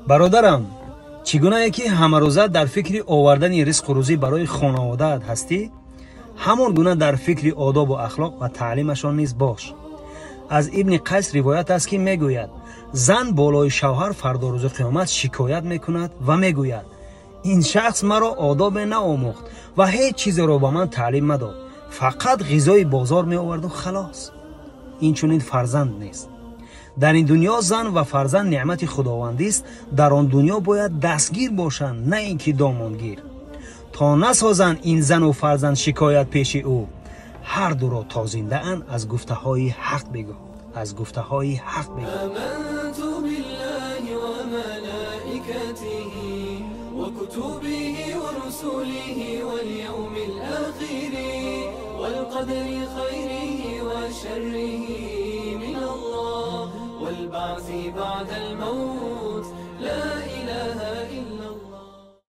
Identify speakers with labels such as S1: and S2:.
S1: برادرم، چگونه که همه روزه در فکر آوردن رزق و روزی برای خانواده‌ات هستی، همان گونه در فکر آداب و اخلاق و تعلیمشان نیز باش. از ابن قیس روایت است که میگوید زن بالای شوهر فردا روز قیامت شکایت میکند و میگوید این شخص مرا آداب نآموخت و هیچ چیز را به من تعلیم نداد، فقط غذای بازار می آورد و خلاص. این چنین فرزند نیست. در این دنیا زن و فرزند نعمت خداوندی است، در آن دنیا باید دستگیر باشند، نه اینکه دامانگیر. تا نسازند این زن و فرزند شکایت پیش او، هر دو را تا زنده اند از گفته های حق بگو، از گفته های حق بگو.
S2: آمنت بالله و ملائکته و کتبه و رسوله و اليوم الآخر والقدر خیره و شره من الله والبعث بعد الموت